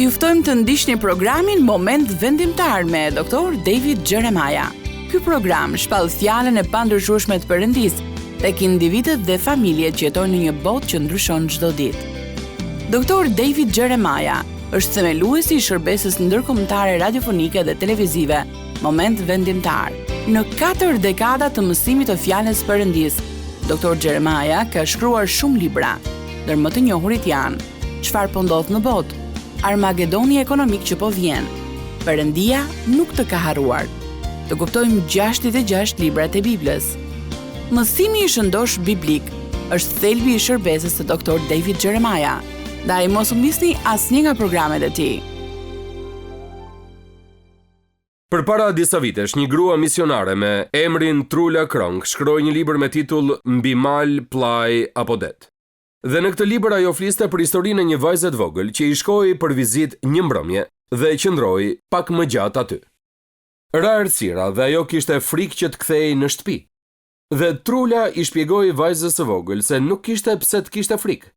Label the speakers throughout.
Speaker 1: Ju ftojmë të ndiqni programin Moment Vendimtar me Dr. David Jeremiah. Ky program shpall fjalën e pandryshueshme të Perëndisë tek individët dhe familjet që jetojnë në një botë që ndryshon çdo ditë. Dr. David Jeremiah është themeluesi i shërbesës ndërkombëtare radiofonike dhe televizive Moment Vendimtar. Në 4 dekada të mësimit të fjalës Perëndisë, Dr. Jeremiah ka shkruar shumë libra, ndër më të njohurit janë Çfarë po ndodh në botë, Armagedoni ekonomik që po vjen, Perëndia nuk të ka harruar. Të kuptojmë 66 librat e Biblës. Mësimi i shëndosh biblik është thelbi i shërbesës së Dr. David Jeremiah. Ndaj mos u misni asnjë nga programet e tij.
Speaker 2: Përpara disa vitesh, një grua misionare me emrin Trula Kronk shkroi një libër me titull Mbi mal, plaj apo det. Dhe në këtë libër ajo fliste për historinë e një vajze të vogël që i shkoi për vizitë një mbrëmje dhe qëndroi pak më gjatë aty. Ra errësira dhe ajo kishte frikë që të kthehej në shtëpi. Dhe Trula i shpjegoi vajzës së vogël se nuk kishte pse të kishte frikë.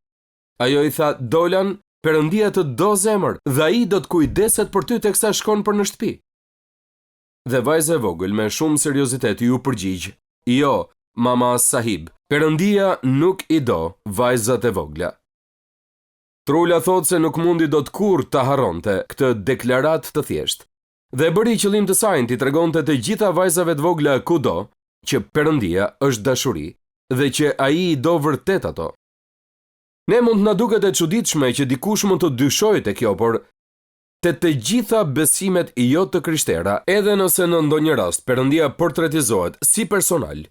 Speaker 2: Ajo i tha, Dolan, Perëndia të do zemër dhe ai do të kujdeset për ty teksa shkon për në shtëpi. Dhe vajza e vogël me shumë seriozitet ju përgjigj, jo, mama sahib, Perëndia nuk i do vajzat e vogla. Trula thot se nuk mundi do të kur të harronte këtë deklarat të thjesht, dhe bëri qëllim të saj t'i tregonte të gjitha vajzave të vogla kudo që Perëndia është dashuri dhe që ai i do vërtet ato. Ne mund të na duket e çuditshme që dikush mund të dyshojë te kjo, por të gjitha besimet jo të krishtera, edhe nëse në ndonjë rast Perëndia portretizohet si personal,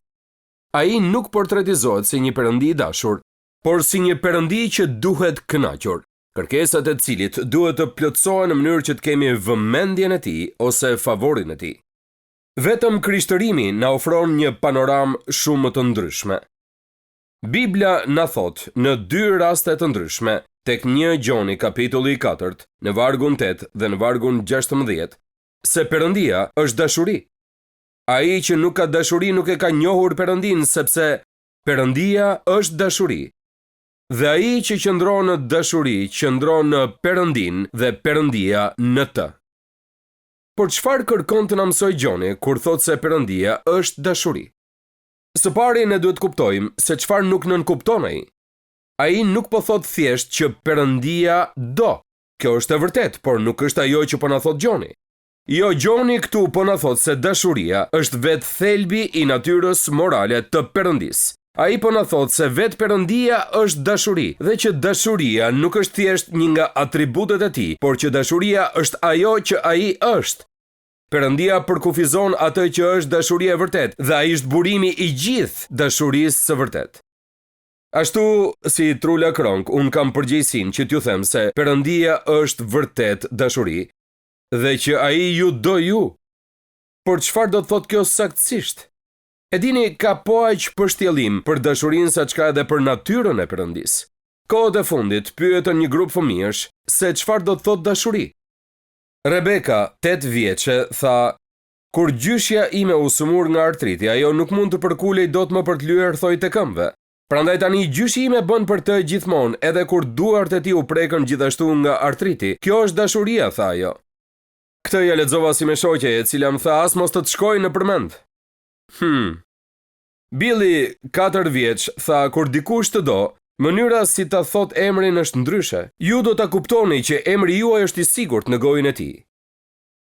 Speaker 2: ai nuk portretizohet si një Perëndi i dashur, por si një Perëndi që duhet kënaqur, kërkesat e cilit duhet të plotësohen në mënyrë që të kemi vëmendjen e tij ose favorin e tij. Vetëm krishtërimi na ofron një panoramë shumë të ndryshme. Bibla na thot në 2 raste të ndryshme, tek 1 Gjoni kapitulli 4, në vargun 8 dhe në vargun 16, se Perëndia është dashuri. Ai që nuk ka dashuri nuk e ka njohur Perëndin, sepse Perëndia është dashuri. Dhe ai që qëndron në dashuri, qëndron në Perëndin dhe Perëndia në të. Por çfarë kërkon të na mësoj Gjoni kur thot se Perëndia është dashuri? Së pari ne duhet kuptojmë se çfarë nuk nënkupton ai. Ai nuk po thot thjesht që Perëndia do. Kjo është e vërtet, por nuk është ajo që po na thot Gjoni. Jo, Gjoni këtu po na thot se dashuria është vetë thelbi i natyrës morale të Perëndis. Ai po na thot se vetë Perëndia është dashuri dhe që dashuria nuk është thjesht një nga atributet e tij, por që dashuria është ajo që ai është. Perëndia përkufizon atë që është dashuria e vërtet dhe ai është burimi i gjithë dashurisë së vërtet. Ashtu si Trula Kronk, unë kam përgjegjësinë që t'ju them se Perëndia është vërtet dashuri dhe që ai ju do ju. Por çfarë do të thotë kjo saktësisht? E dini, ka po aq përshtjellim për dashurinë sa çka edhe për natyrën e Perëndis. Kohët e fundit pyetën një grup fëmijësh se çfarë do të thotë dashuri. Rebeka, 8 vjeçe, tha, kur gjyshja ime u sëmur nga artriti, ajo nuk mund të përkulej dot më për të lyer thoj të këmbëve. Prandaj tani gjyshi ime bën për të gjithmonë, edhe kur duart e tij u prekën gjithashtu nga artriti. Kjo është dashuria, tha ajo. Këtë ja lexova si me shoqe, e cila më tha as mos të shkojë në përmend. Billy, 4 vjeç, tha kur dikush të do, mënyra si ta thot emrin është ndryshe. Ju do ta kuptoni që emri juaj është i sigurt në gojën e tij.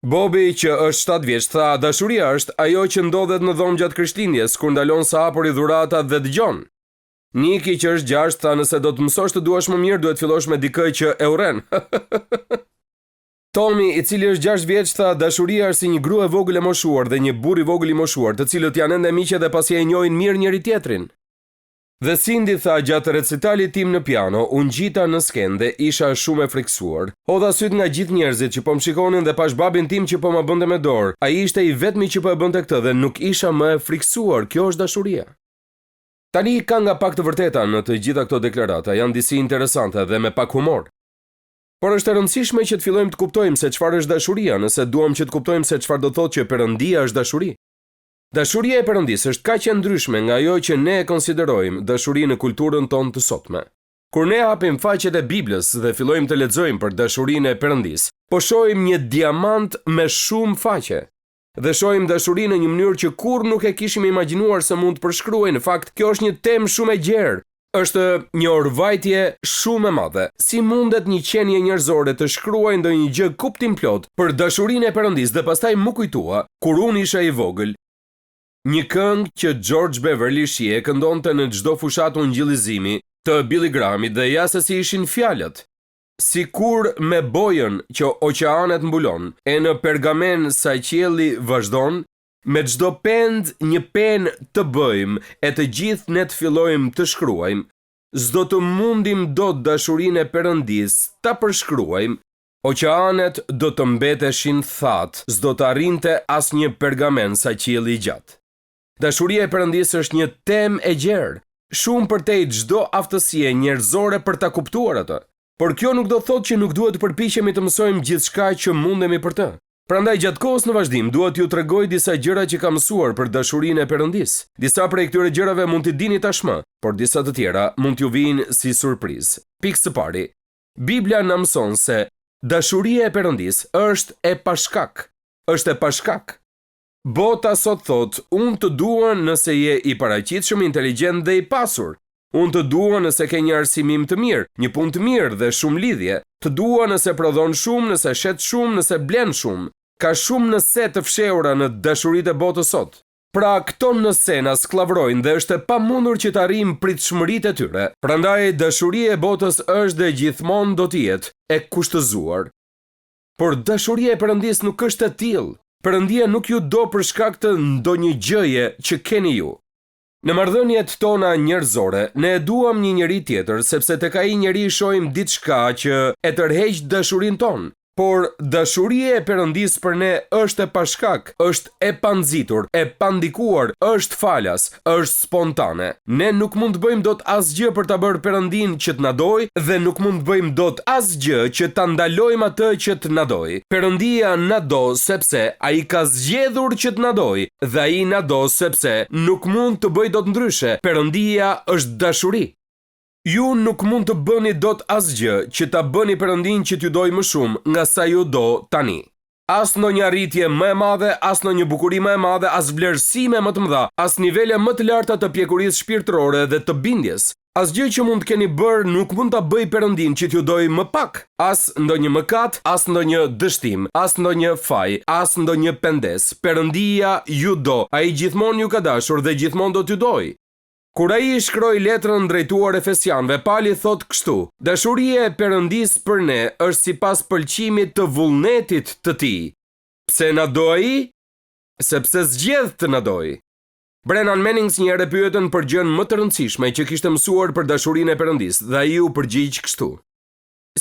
Speaker 2: Bobby, që është 7 vjeç, tha dashuria është ajo që ndodhet në dhomë gjatë Krishtlindjes, kur ndalon sa hapur i dhuratat dhe dëgjon. Niki, që është 6, tha nëse do të mësosh të duash më mirë, duhet fillosh me dikë që e urren. Tommy, i cili është 6 vjeç, tha dashuria është si një grua e vogël e moshuar dhe një burr i vogël i moshuar, të cilët janë ende miqe dhe pasi e njohin mirë njëri tjetrin. Dhe Cindy tha gjatë recitalit tim në piano, unë gjita në skenë dhe isha shumë e frikësuar. Hodha syt nga gjithë njerëzit që po më shikonin dhe pash babin tim që po më bënte me dorë. Ai ishte i vetmi që po e bënte këtë dhe nuk isha më e frikësuar. Kjo është dashuria. Tani ka nga pak të vërteta në të gjitha këto deklarata, janë disi interesante dhe me pak humor. Por është e rëndësishme që të fillojmë të kuptojmë se çfarë është dashuria, nëse duam që të kuptojmë se çfarë do thotë që Perëndia është dashuri. Dashuria e Perëndisë është kaq e ndryshme nga ajo që ne e konsiderojmë dashuri në kulturën tonë të sotme. Kur ne hapim faqet e Biblës dhe fillojmë të lexojmë për dashurinë e Perëndis, po shohim një diamant me shumë faqe. Dhe shohim dashurinë në një mënyrë që kurrë nuk e kishim imagjinuar se mund të përshkruaj. Në fakt, kjo është një temë shumë e gjerë. Është një orvajtje shumë e madhe. Si mundet një qenie njerëzore të shkruajë ndonjë gjë kuptim plot për dashurinë e Perëndis dhe pastaj më kujtua, kur unë isha i vogël, një këngë që George Beverly Shea këndonte në çdo fushatë ungjillizimi të Billy Grahamit dhe ja se si ishin fjalët. Sikur me bojën që oqeanet mbulon, e në pergamen sa qielli vazhdon, me çdo pend një pen të bëjmë, e të gjithë ne të fillojmë të shkruajmë, s'do të mundim dot dashurinë e Perëndis ta përshkruajmë, oqeanet do të mbeteshin thatë, s'do të arrinte asnjë pergamen sa qielli i gjatë. Dashuria e Perëndis është një temë e gjerë, shumë përtej çdo aftësie njerëzore për ta kuptuar atë. Por kjo nuk do thotë që nuk duhet të përpiqemi të mësojmë gjithçka që mundemi për të. Prandaj gjatë kohës në vazhdim duhet t'ju tregoj disa gjëra që kam mësuar për dashurinë e Perëndis. Disa prej këtyre gjërave mund t'i dini tashmë, por disa të tjera mund t'ju vijnë si surprizë. Pikë së pari, Bibla na mëson se dashuria e Perëndis është e pashkak. Është e pashkak. Bota sot thot, unë të dua nëse je i paraqitshëm, inteligjent dhe i pasur. Unë të dua nëse ke një arsimim të mirë, një punë të mirë dhe shumë lidhje. Të dua nëse prodhon shumë, nëse shet shumë, nëse blen shumë. Ka shumë nëse të fshehura në dashuritë e botës sot. Pra këto nëse na sklavrojnë dhe është e pamundur që të arrijmë pritshmëritë e tyre. Prandaj dashuria e botës është dhe gjithmonë do të jetë e kushtëzuar. Por dashuria e Perëndis nuk është e tillë. Perëndia nuk ju do për shkak të ndonjë gjëje që keni ju. Në marrëdhëniet tona njerëzore, ne e duam një njeri tjetër, sepse tek ai njeri shohim diçka që e tërheq dashurinë tonë. Por dashuria e Perëndis për ne është e pashkak, është e panxitur, e pandikuar, është falas, është spontane. Ne nuk mund të bëjmë dot asgjë për ta bërë Perëndin që të na dojë dhe nuk mund të bëjmë dot asgjë që ta ndalojmë atë që të na dojë. Perëndia na do sepse ai ka zgjedhur që të na dojë dhe ai na do sepse nuk mund të bëjë dot ndryshe. Perëndia është dashuri. Ju nuk mund të bëni dot asgjë që ta bëni Perëndin që t'ju dojë më shumë nga sa ju do tani. As ndonjë arritje më e madhe, as ndonjë bukuri më e madhe, as vlerësime më të mëdha, as nivele më të larta të pjekurisë shpirtërore dhe të bindjes. Asgjë që mund të keni bërë nuk mund ta bëjë Perëndin që t'ju dojë më pak. As ndonjë mëkat, as ndonjë dështim, as ndonjë faj, as ndonjë pendes. Perëndia ju do. Ai gjithmonë ju ka dashur dhe gjithmonë do t'ju dojë. Kur ai shkroi letrën drejtuar Efesianëve, Pali thot kështu: dashuria e Perëndis për ne është sipas pëlqimit të vullnetit të tij. Pse na do ai? Sepse zgjedh të na dojë. Brennan Mannings një herë pyetën për gjën më të rëndësishme që kishte mësuar për dashurinë e Perëndis dhe ai u përgjigj kështu: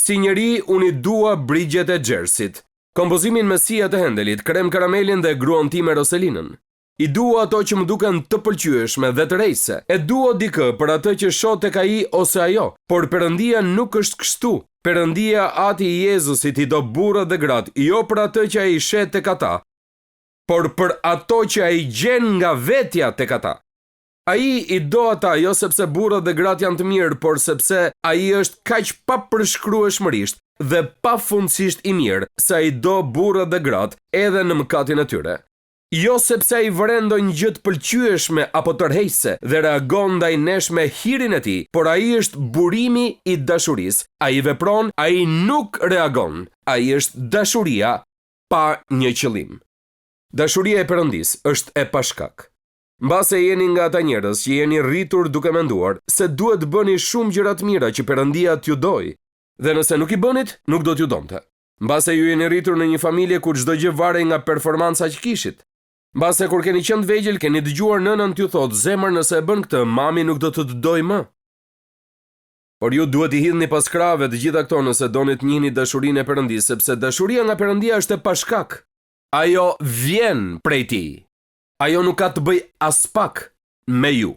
Speaker 2: si njeri unë i dua Brigjet e Jersit, kompozimin me Sia të Hendelit, Krem Karamelin dhe gruan time Roselinën. I dua ato që më duken të pëlqyeshme dhe të rejse. E dua dikë për atë që shoh tek ai ose ajo, por Perëndia nuk është kështu. Perëndia Ati i Jezusit i do burrat dhe gratë, jo për atë që ai shet tek ata, por për ato që ai gjen nga vetja tek ata. Ai i do ata jo sepse burrat dhe gratë janë të mirë, por sepse ai është kaq papërshkrueshmërisht dhe pafundësisht i mirë, sa i do burrat dhe gratë edhe në mëkatin e tyre. Jo sepse ai vren ndonjë gjë të pëlqyeshme apo tërheqëse dhe reagon ndaj nesh me hirin e tij, por ai është burimi i dashurisë. Ai vepron, ai nuk reagon. Ai është dashuria pa një qëllim. Dashuria e Perëndis është e pashkak. Mbase jeni nga ata njerëz që jeni rritur duke menduar se duhet të bëni shumë gjëra të mira që Perëndia t'ju dojë, dhe nëse nuk i bënit, nuk do t'ju donte. Mbase ju jeni rritur në një familje ku çdo gjë varej nga performanca që kishit. Mbase kur keni qenë të vegjël, keni dëgjuar nënën t'ju thotë: zemër, nëse e bën këtë, mami nuk do të dojë më. Por ju duhet i hidhni pas krave të gjitha këto nëse doni të njihni dashurinë e Perëndis, sepse dashuria nga Perëndia është e pashkak. Ajo vjen prej tij. Ajo nuk ka të bëj as pak me ju.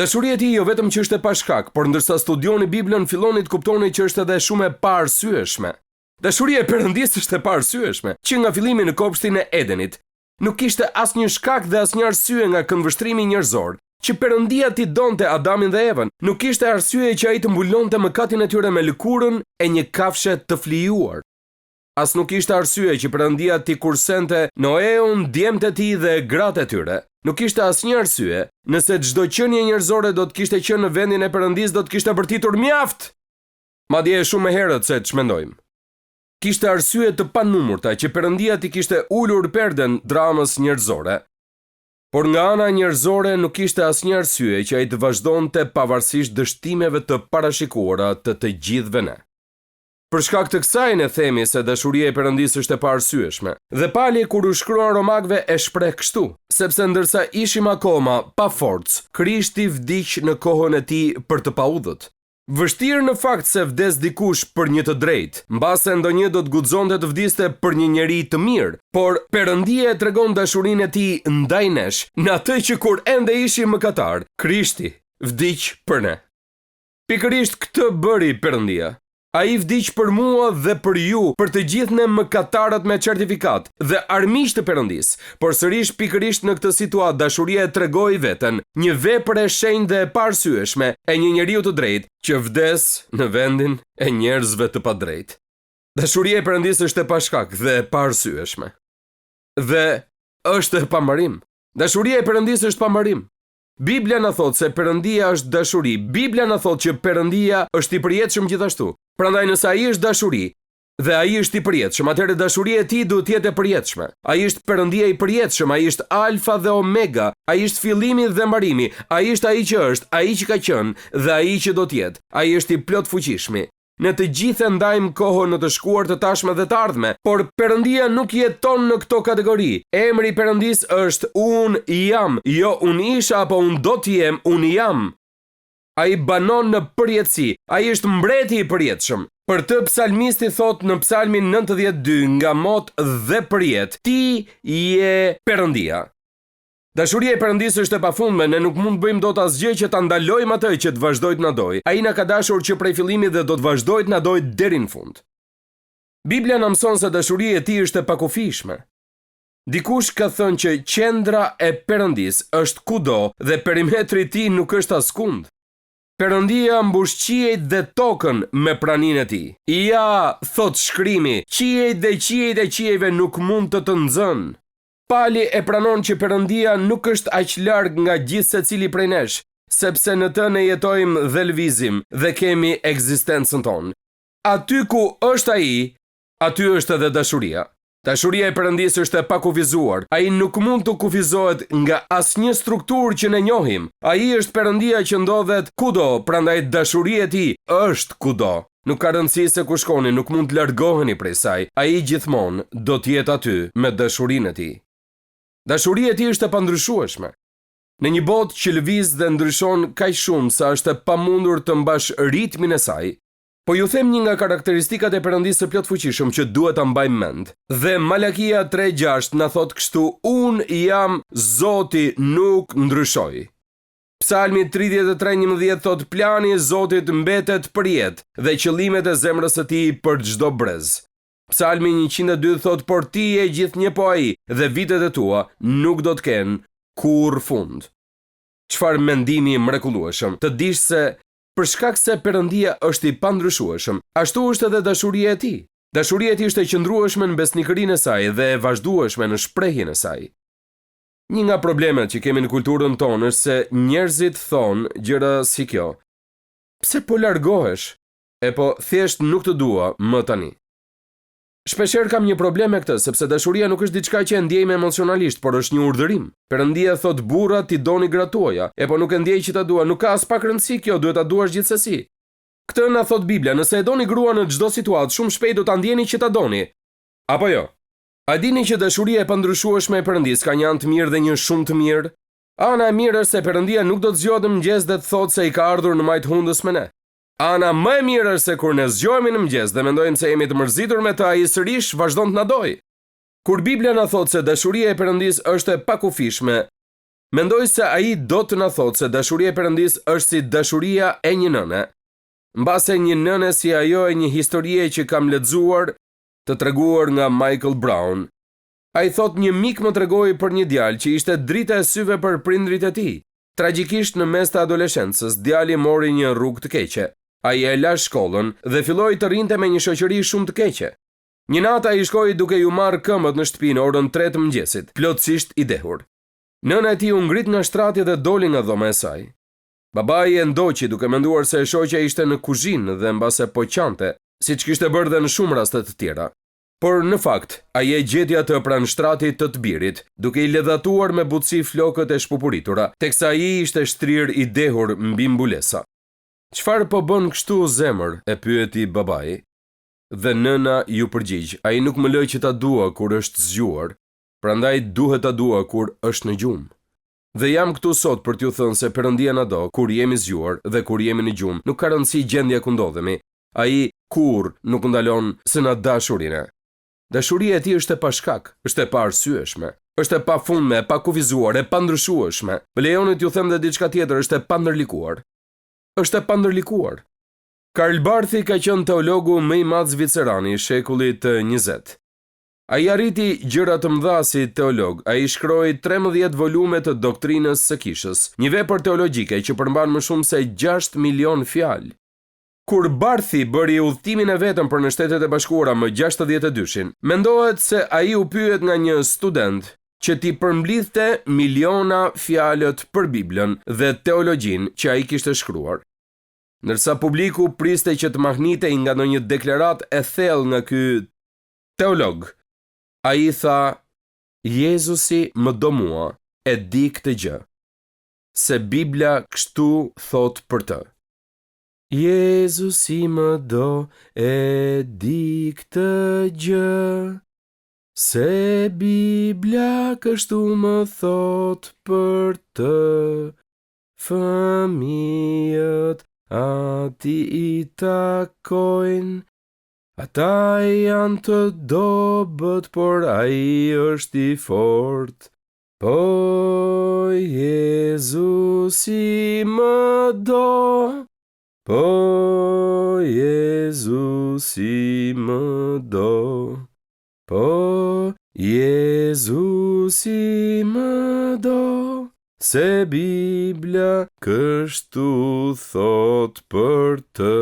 Speaker 2: Dashuria e tij jo vetëm që është e pashkak, por ndërsa studioni Biblën filloni të kuptoni që është edhe shumë e paarsyeshme. Dashuria e Perëndis është e paarsyeshme, që nga fillimi në kopshtin e Edenit nuk kishte asnjë shkak dhe asnjë arsye nga këndvështrimi njerëzor që Perëndia t'i donte Adamin dhe Evën. Nuk kishte arsye që ai të mbulonte mëkatin e tyre me lëkurën e një kafshe të flijuar. As nuk ishte arsye që Perëndia t'i kursente Noeun, djemtë e tij dhe gratë e tyre. Nuk ishte asnjë arsye, nëse çdo qenie njerëzore do të kishte qenë në vendin e Perëndis, do të kishte bërtitur mjaft. Madje shumë herët se ç'mendojmë. Kishte arsye të panumërta që Perëndia t'i kishte ulur perden dramës njerëzore. Por nga ana njerëzore nuk kishte asnjë arsye që ai të vazhdonte pavarësisht dështimeve të parashikuara të gjithëve ne. Për shkak të kësaj ne themi se dashuria e Perëndisë është e paarsyeshme. Dhe Pali kur u shkruan Romakëve e shpreh kështu, sepse ndërsa ishim akoma pa forcë, Krishti vdiq në kohën e tij për të paudhët. Vështirë në fakt se vdes dikush për një të drejtë, mbase ndonjë do të guxonte të vdiste për një njeri të mirë, por Perëndia e tregon dashurinë e tij ndaj nesh, në atë që kur ende ishim mëkatar, Krishti vdiq për ne. Pikërisht këtë bëri Perëndia. Ai vdiq për mua dhe për ju, për të gjithë ne mëkatarët me certifikat dhe armiq të Perëndisë. Por sërish pikërisht në këtë situatë dashuria e tregoi veten, një vepër e shenjtë dhe e paarsyeshme e një njeriu të drejtë që vdes në vendin e njerëzve të padrejtë. Dashuria e Perëndisë është e pashkak dhe e paarsyeshme. Dhe është e pamarim. Dashuria e Perëndisë është pamarim. Biblia na thot se Perëndia është dashuri. Biblia na thot që Perëndia është i përjetshëm gjithashtu. Prandaj nëse ai është dashuri dhe ai është i përjetshëm, atëherë dashuria e tij duhet të jetë e përjetshme. Ai është Perëndia i përjetshëm, ai është Alfa dhe Omega, ai është fillimi dhe mbarimi, ai është ai që është, ai që ka qenë dhe ai që do të jetë. Ai është i plot fuqishëm. Ne të gjithë ndajmë kohën në të shkuar të tashme dhe të ardhme, por Perëndia nuk jeton në këto kategori. Emri i Perëndisë është Unë jam, jo unë isha apo unë do të jem, unë jam. Ai banon në përjetësi, ai është mbreti i përjetshëm. Për të psalmisti thot në psalmin 92 nga mot dhe përjet, ti je Perëndia. Dashuria e Perëndisë është e pafundme, ne nuk mund të bëjmë dot asgjë që ta ndalojmë atë që të vazhdojë të na dojë. Ai na ka dashur që prej fillimit dhe do të vazhdojë të na dojë deri në fund. Biblia na mëson se dashuria e tij është e pakufishme. Dikush ka thënë që qendra e Perëndisë është kudo dhe perimetri i tij nuk është askund. Perëndia mbush qiejt dhe tokën me praninë e tij. Ja, thot shkrimi, qiejt dhe qiejt e qiejve nuk mund të nxënë. Pali e pranon që Perëndia nuk është aq larg nga gjithë secili prej nesh, sepse në të ne jetojmë dhe lëvizim dhe kemi ekzistencën tonë. Aty ku është ai, aty është edhe dashuria. Dashuria e Perëndisë është e pakufizuar. Ai nuk mund të kufizohet nga asnjë strukturë që ne njohim. Ai është Perëndia që ndodhet kudo, prandaj dashuria e tij është kudo. Nuk ka rëndësi se ku shkoni, nuk mund të largoheni prej saj. Ai gjithmonë do të jetë aty me dashurinë e tij. Dashuria e tij është e pandryshueshme. Në një botë që lëviz dhe ndryshon kaq shumë sa është e pamundur të mbash ritmin e saj, po ju them një nga karakteristikat e Perëndisë së plot fuqishëm që duhet ta mbajmë mend. Dhe Malakia 3:6 na thot kështu: Unë jam Zoti, nuk ndryshoj. Psalmi 33:11 thot: Plani i Zotit mbetet për jetë dhe qëllimet e zemrës së tij për çdo brez. Psalmi 102 thot: Por ti je gjithnjë po ai dhe vitet e tua nuk do të kenë kurrë fund. Çfarë mendimi i mrekullueshëm, të dish se për shkak se Perëndia është i pandryshueshëm, ashtu është edhe dashuria e tij. Dashuria e tij është e qëndrueshme në besnikërinë e saj dhe e vazhdueshme në shprehjen e saj. Një nga problemet që kemi në kulturën tonë është se njerëzit thonë gjëra si kjo: Pse po largohesh? E po thjesht nuk të dua më tani. Shpeshherë kam një problem me këtë, sepse dashuria nuk është diçka që e ndjejmë emocionalisht, por është një urdhërim. Perëndia thot: burra, ti doni gratë tuaja, e po nuk e ndjej që ta dua, nuk ka as pak rëndësi kjo, duhet ta duash gjithsesi. Këtë na thot Biblia, nëse e doni gruan në çdo situatë, shumë shpejt do ta ndjeni që ta doni. Apo jo? A dini që dashuria e pandryshueshme e Perëndisë ka një anë të mirë dhe një shumë të mirë? Ana e mirë është se Perëndia nuk do të zgjohet në mëngjes dhe të thotë se i ka ardhur në majt hundës me ne. Ana më e mirë është se kur ne zgjohemi në mëngjes dhe mendojmë se jemi të mërzitur me të, ai sërish vazhdon të na dojë. Kur Biblia na thotë se dashuria e Perëndisë është e pakufishme, mendoj se ai do të na thotë se dashuria e Perëndisë është si dashuria e një nëne. Mbase një nëne si ajo e një historie që kam lexuar, të treguar nga Michael Brown. Ai thot: një mik më tregoi për një djalë që ishte drita e syve për prindrit e tij. Tragjikisht në mes të adoleshencës, djali mori një rrugë të keqe. Ai e la shkollën dhe filloi të rrinte me një shoqëri shumë të keqe. Një natë ai shkoi duke ju marrë këmbët në shtëpi në orën 3 të mëngjesit, plotësisht i dehur. Nëna e tij u ngrit nga shtrati dhe doli nga dhoma e saj. Babai e ndoqi duke menduar se shoqja ishte në kuzhinë dhe mbase po qante, siç kishte bërë dhe në shumë raste të tjera. Por në fakt, ai e gjeti atë pranë shtratit të birit, duke i ledhatuar me butësi flokët e shpupuritura, teksa ai ishte shtrirë i dehur mbi mbulesa. "Çfarë po bën kështu zemër?" e pyeti babai. Dhe nëna ju përgjigj: "Ai nuk më lë që ta dua kur është zgjuar, prandaj duhet ta dua kur është në gjumë. Dhe jam këtu sot për t'ju thënë se Perëndia na do kur jemi zgjuar dhe kur jemi në gjumë, nuk ka rëndësi gjendja ku ndodhemi. Ai kurrë nuk ndalon se na dashurinë. Dashuria e tij është e pashkak, është e paarsyeshme, është e pafundme, e pakufizuar, e pandryshueshme. Më lejoni t'ju them edhe diçka tjetër, është e pandërlikuar. Është e pandërlikuar." Karl Barthi ka qenë teologu më i madh zviceran i shekullit të 20. Ai arriti gjëra të mëdha si teolog. Ai shkroi 13 volume të doktrinës së kishës, një vepër teologjike që përmban më shumë se 6 milion fjalë. Kur Barthi bëri udhëtimin e vetëm për në Shtetet e Bashkuara më 62-shin, mendohet se ai u pyet nga një student që t'i përmblidhte miliona fjalët për Biblën dhe teologjin që ai kishte shkruar. Ndërsa publiku priste që të mahnitej nga ndonjë deklaratë e thellë nga ky teolog, ai tha: "Jezusi më do mua, e di këtë gjë, se Bibla kështu thot për të." Jezusi më do, e di këtë gjë, se Bibla kështu më thot për të. Fëmijët ati i takojnë, ata janë të dobët, por ai është i fortë. Po Jezusi më do, po Jezusi më do, po Jezusi më do, se Bibla kështu thot për të.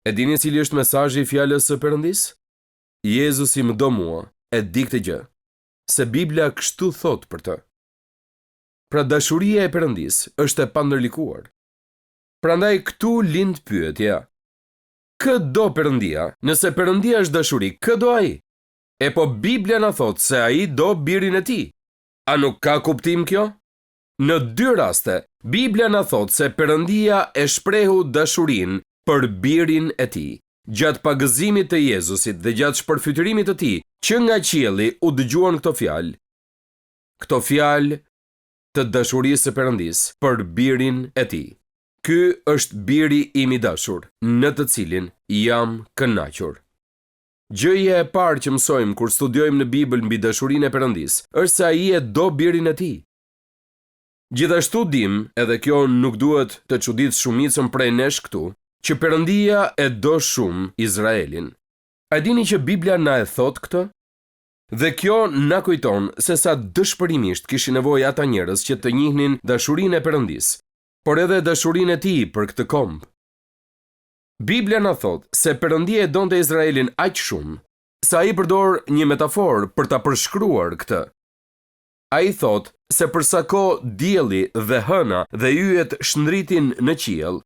Speaker 2: E dini cili është mesazhi i fjalës së Perëndis? Jezusi më do mua, e di këtë gjë, se Bibla kështu thot për të. Pra dashuria e Perëndis është e pandërlikuar. Prandaj këtu lind pyetja: kë do Perëndia? Nëse Perëndia është dashuri, kë do ai? E po Bibla na thot se ai do birin e tij. A nuk ka kuptim kjo? Në 2 raste, Bibla na thot se Perëndia e shprehu dashurinë për birin e tij, gjatë pagëzimit të Jezusit dhe gjatë shpërfytyrimit të tij, që nga qielli u dëgjuan këto fjalë. Këto fjalë të dashurisë së Perëndis për birin e tij. Ky është biri im i dashur, në të cilin jam kënaqur. Gjëja e parë që mësojmë kur studiojmë në Bibël mbi dashurinë e Perëndis është se ai e do birin e tij. Gjithashtu dim, edhe kjo nuk duhet të çuditës shumicën prej nesh këtu, që Perëndia e do shumë Izraelin. A dini që Bibla na e thot këtë? Dhe kjo na kujton se sa dëshpërimisht kishin nevojë ata njerëz që të njihnin dashurinë e Perëndis, por edhe dashurinë e tij për këtë komb. Bibla na thot se Perëndia e donte Izraelin aq shumë, sa ai përdor një metaforë për ta përshkruar këtë. Ai thot se për sa kohë dielli dhe hëna dhe yjet shndritin në qiell,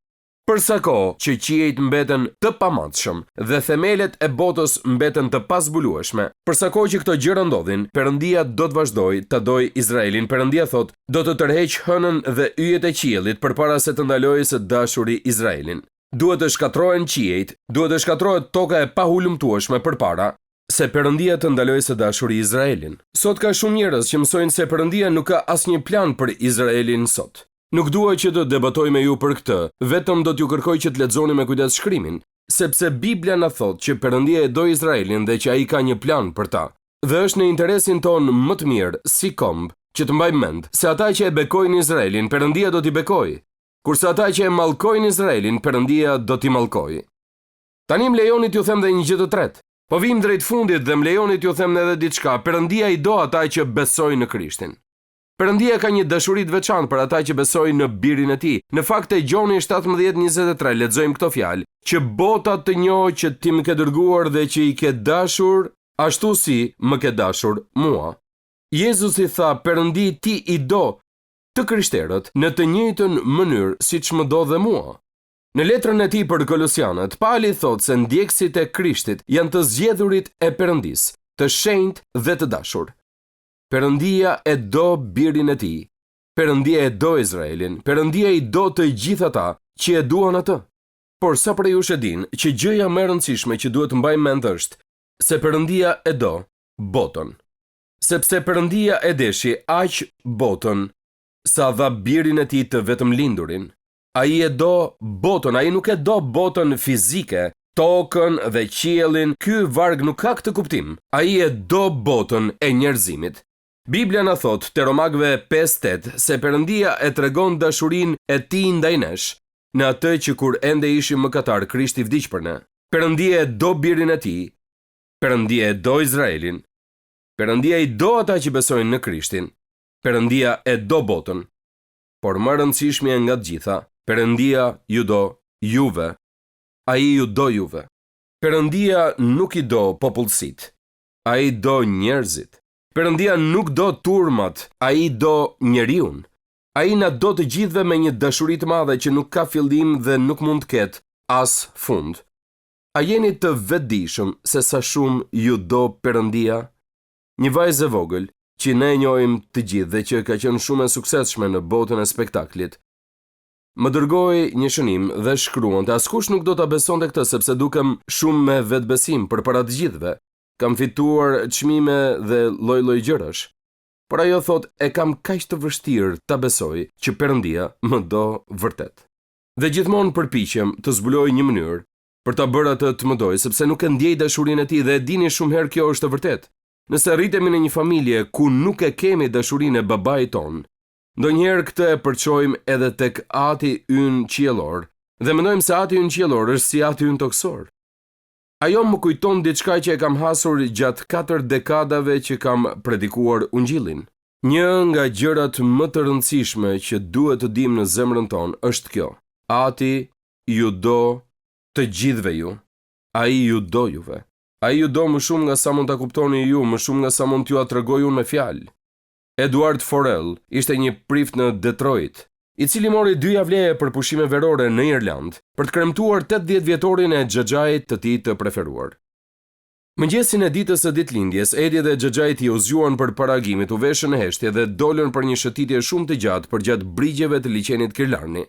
Speaker 2: për sa kohë që qiejt mbeten të pamatshëm dhe themelet e botës mbeten të pazbulueshme, për sa kohë që këto gjëra ndodhin, Perëndia do të vazhdojë ta dojë Izraelin. Perëndia thot, do të tërheq hënën dhe yjet e qiellit përpara se të ndalojë së dashuri Izraelin. Duhet të shkatrohen qiejt, duhet të shkatrohet toka e pahulumtueshme përpara se Perëndia të ndalojë së dashuri Izraelin. Sot ka shumë njerëz që mësojnë se Perëndia nuk ka asnjë plan për Izraelin sot. Nuk dua që të debatoj me ju për këtë, vetëm do t'ju kërkoj që të lexoni me kujdes shkrimin, sepse Bibla na thot që Perëndia e do Izraelin dhe që ai ka një plan për ta. Dhe është në interesin ton më të mirë si komb që të mbajmë mend se ata që e bekojnë Izraelin, Perëndia do t'i bekojë, kurse ata që e mallkojnë Izraelin, Perëndia do t'i mallkojë. Tani më lejoni t'ju them dhe një gjë të tretë. Po vim drejt fundit dhe më lejoni t'ju them edhe diçka. Perëndia i do ata që besojnë në Krishtin. Perëndia ka një dashuri të veçantë për ata që besojnë në birin e tij. Në fakt te Gjoni 17:23 lexojmë këto fjalë: që bota të njohë që ti më ke dërguar dhe që i ke dashur ashtu si më ke dashur mua. Jezusi tha: Perëndi, ti i do të krishterët në të njëjtën mënyrë siç më do dhe mua. Në letrën e tij për Kolosianët, Pauli thotë se ndjekësit e Krishtit janë të zgjedhurit e Perëndisë, të shenjtë dhe të dashur. Perëndia e do birin e tij. Perëndia e do Izraelin. Perëndia i do të gjithë ata që e duan atë. Por sa prej jush e din që gjëja më e rëndësishme që duhet të mbajmë mend është se Perëndia e do botën. Sepse Perëndia e deshi aq botën sa dha birin e tij të vetëm lindurin. Ai e do botën, ai nuk e do botën fizike, tokën dhe qiellin. Ky varg nuk ka këtë kuptim. Ai e do botën e njerëzimit. Biblia na thot te Romakëve 5:8 se Perëndia e tregon dashurinë e tij ndaj nesh në atë që kur ende ishim mëkatar Krishti vdiq për ne. Perëndia e do birin e tij. Perëndia e do Izraelin. Perëndia i do ata që besojnë në Krishtin. Perëndia e do botën. Por më rëndësishmja nga të gjitha, Perëndia ju do juve. Ai ju do juve. Perëndia nuk i do popullsitë. Ai do njerëzit. Perëndia nuk do turmat, ai do njeriun. Ai na do të gjithëve me një dashuri të madhe që nuk ka fillim dhe nuk mund të ketë as fund. A jeni të vetëdijshëm se sa shumë ju do Perëndia? Një vajzë e vogël që ne e njohim të gjithë dhe që ka qenë shumë e suksesshme në botën e spektaklit, më dërgoi një shënim dhe shkruante: askush nuk do ta besonte këtë sepse dukem shumë me vetbesim përpara të gjithëve. Kam fituar çmime dhe lloj-lloj gjërash. Por ajo thot: e kam kaq të vështirë ta besoj që Perëndia më do vërtet. Dhe gjithmonë përpiqem të zbuloj një mënyrë për ta bërë atë të më dojë, sepse nuk e ndjej dashurinë e tij dhe e dini shumë herë kjo është e vërtetë. Nëse rritemi në një familje ku nuk e kemi dashurinë e babait ton, ndonjëherë këtë e përçojmë edhe tek ati ynë qiellor dhe mendojmë se ati ynë qiellor është si ati ynë toksor. Ajo më kujton diçka që e kam hasur gjatë 4 dekadave që kam predikuar ungjillin. Një nga gjërat më të rëndësishme që duhet të dimë në zemrën tonë është kjo: Ati ju do të gjithëve ju. Ai ju do juve. Ai ju do më shumë nga sa mund ta kuptoni ju, më shumë nga sa mund t'ju tregoj unë me fjalë. Edward Forell ishte një prift në Detroit, i cili mori 2 javë leje për pushime verore në Irland për të kremtuar 80 vjetorin e xhaxhait të tij të preferuar. Mëngjesin e ditës së ditëlindjes, Edi dhe xhaxhait i u zgjuan për paragimit, u veshën në heshtje dhe dolën për një shëtitje shumë të gjatë përgjatë brigjeve të liçenit Kirlarni.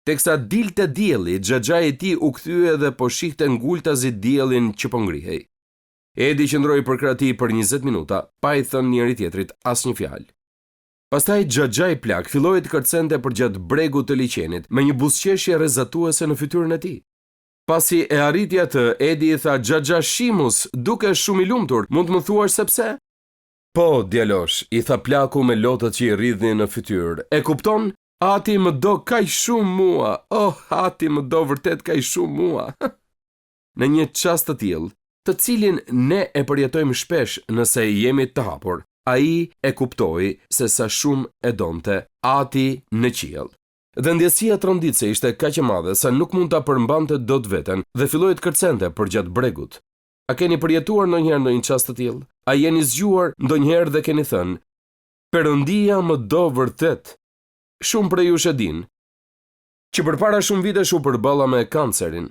Speaker 2: Teksa dilte dielli, xhaxhai i tij u kthye dhe po shihte ngultazi diellin që po ngrihej. Edi qëndroi për krah tij për 20 minuta, pa i thënë njëri tjetrit asnjë fjalë. Pastaj xhaxhai plak filloi të kërcente përgjatë bregut të liçenit me një buzëqeshje rrezatuese në fytyrën e tij. Pasi e arriti atë, Edi i tha: "Xhaxhashimus, duke shumë i lumtur, mund të më thuash se pse?" "Po, djalosh," i tha plaku me lotët që i rridhnin në fytyrë. "E kupton? Ati më do kaq shumë mua. Oh, ati më do vërtet kaq shumë mua." Në një çast të tillë, të cilin ne e përjetojmë shpesh nëse jemi të hapur, ai e kuptoi se sa shumë e donte Ati në qiell. Dhe ndjesia tronditse ishte kaq e madhe sa nuk mund ta përmbante dot veten dhe filloi të kërcente përgjatë bregut. A keni përjetuar ndonjëherë në një çast të tillë? A jeni zgjuar ndonjëherë dhe keni thënë: "Perëndia më do vërtet"? Shumë prej jush e din që përpara shumë vitesh u përballa me kancerin.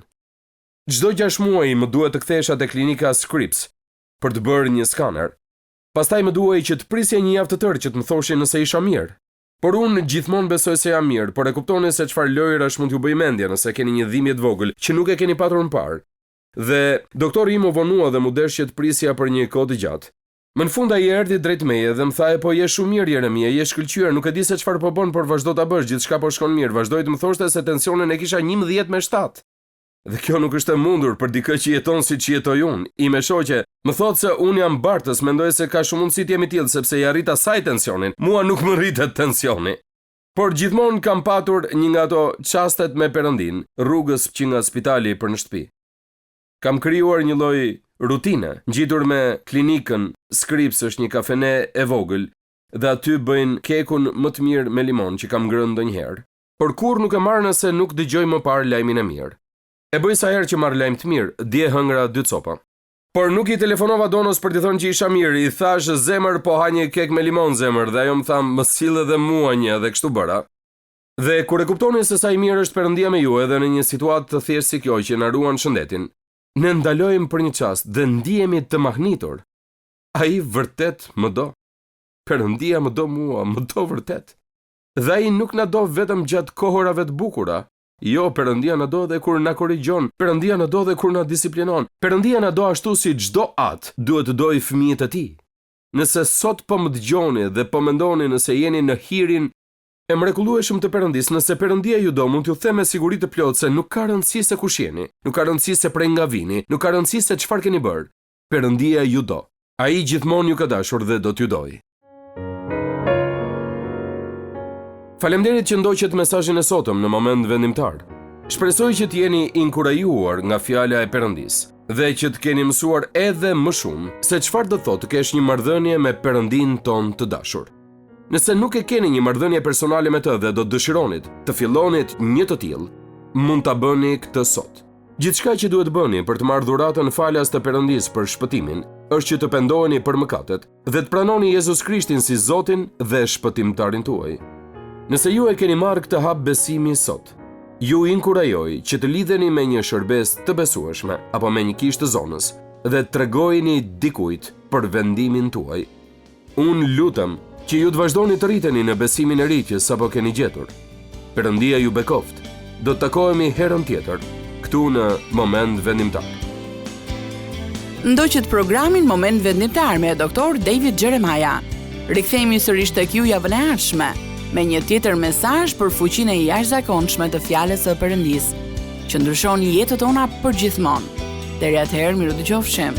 Speaker 2: Çdo 6 muaj më duhet të kthehesha te klinika Scripps për të bërë një skaner. Pastaj më duhej që të prisja një javë të tërë që të më thoshin nëse isha mirë. Por unë gjithmonë besoj se jam mirë, por e kuptoni se çfarë lojrash mund t'ju bëj mendje nëse keni një dhimbje të vogël që nuk e keni patur më parë. Dhe doktori im u vonua dhe mu desh që të prisja për një kohë të gjatë. Më në fund ai erdhi drejt meje dhe më tha: "Po je shumë mirë Jeremia, je shkëlqyer, nuk e di se çfarë po bën, por vazhdo ta bësh, gjithçka po shkon mirë." Vazhdoi të më thoshte se tensionin e kisha 11/7. Dhe kjo nuk është e mundur për dikë që jeton siç jetoj unë. Ime shoqe më thotë se unë jam bartës, mendoj se ka shumë mundësi të jemi tillë sepse ja rrit asaj tensionin. Mua nuk më rritet tensioni. Por gjithmonë kam patur një nga ato çastet me Perëndin, rrugës që nga spitali për në shtëpi. Kam krijuar një lloj rutine, ngjitur me klinikën Scripps, është një kafene e vogël dhe aty bëjnë kekun më të mirë me limon që kam ngrënë ndonjëherë, por kur nuk e marr nëse nuk dëgjoj më parë lajmin e mirë. E bëj sa herë që marr lajm të mirë, dje hëngra 2 copa. Por nuk i telefonova Donos për t'i thënë që isha mirë, i thash zemër po ha një kek me limon zemër dhe ajo më tha më sill edhe mua një dhe kështu bëra. Dhe kur e kuptoni se sa i mirë është Perëndia me ju edhe në një situatë të thjeshtë si kjo që na ruan shëndetin, ne ndalojmë për një çast dhe ndihemi të mahnitur. Ai vërtet më do. Perëndia më do mua, më do vërtet. Dhe ai nuk na do vetëm gjatë kohërave të bukura. Jo, Perëndia na do dhe kur na korrigjon, Perëndia na do dhe kur na disiplinon. Perëndia na do ashtu si çdo atë duhet të dojë fëmijët e tij. Nëse sot po më dëgjoni dhe po mendoni nëse jeni në hirin e mrekullueshëm të Perëndis, nëse Perëndia ju do, mund t'ju them me siguri të plotë se nuk ka rëndësi se kush jeni, nuk ka rëndësi se prej nga vini, nuk ka rëndësi se çfarë keni bërë. Perëndia ju do. Ai gjithmonë ju ka dashur dhe do t'ju dojë. Faleminderit që ndoqët mesazhin e sotëm në moment vendimtar. Shpresoj që t'jeni inkurajuar nga fjala e Perëndis dhe që të keni mësuar edhe më shumë se çfarë do thotë të kesh një marrëdhënie me Perëndin ton të dashur. Nëse nuk e keni një marrëdhënie personale me të dhe do të dëshironit të fillonit një të tillë, mund ta bëni këtë sot. Gjithçka që duhet bëni për të marrë dhuratën falas të Perëndis për shpëtimin është që të pendoheni për mëkatet dhe të pranoni Jezus Krishtin si Zotin dhe shpëtimtarin tuaj. Nëse ju e keni marrë këtë hap besimi sot, ju inkurajoj që të lidheni me një shërbes të besueshme apo me një kishë të zonës dhe të tregojeni dikujt për vendimin tuaj. Unë lutem që ju të vazhdoni të rriteni në besimin e ri që sapo keni gjetur. Perëndia ju bekoft. Do të takohemi herën tjetër këtu në Moment Vendimtar.
Speaker 1: Ndoqët programin Moment Vendimtar me Dr. David Jeremiah. Rikthehemi sërish tek ju javën e ardhshme me një tjetër mesazh për fuqinë e jashtëzakonshme të fjalës së Perëndis, që ndryshon jetën tona përgjithmonë. Deri atëherë, miru dëgjofshim.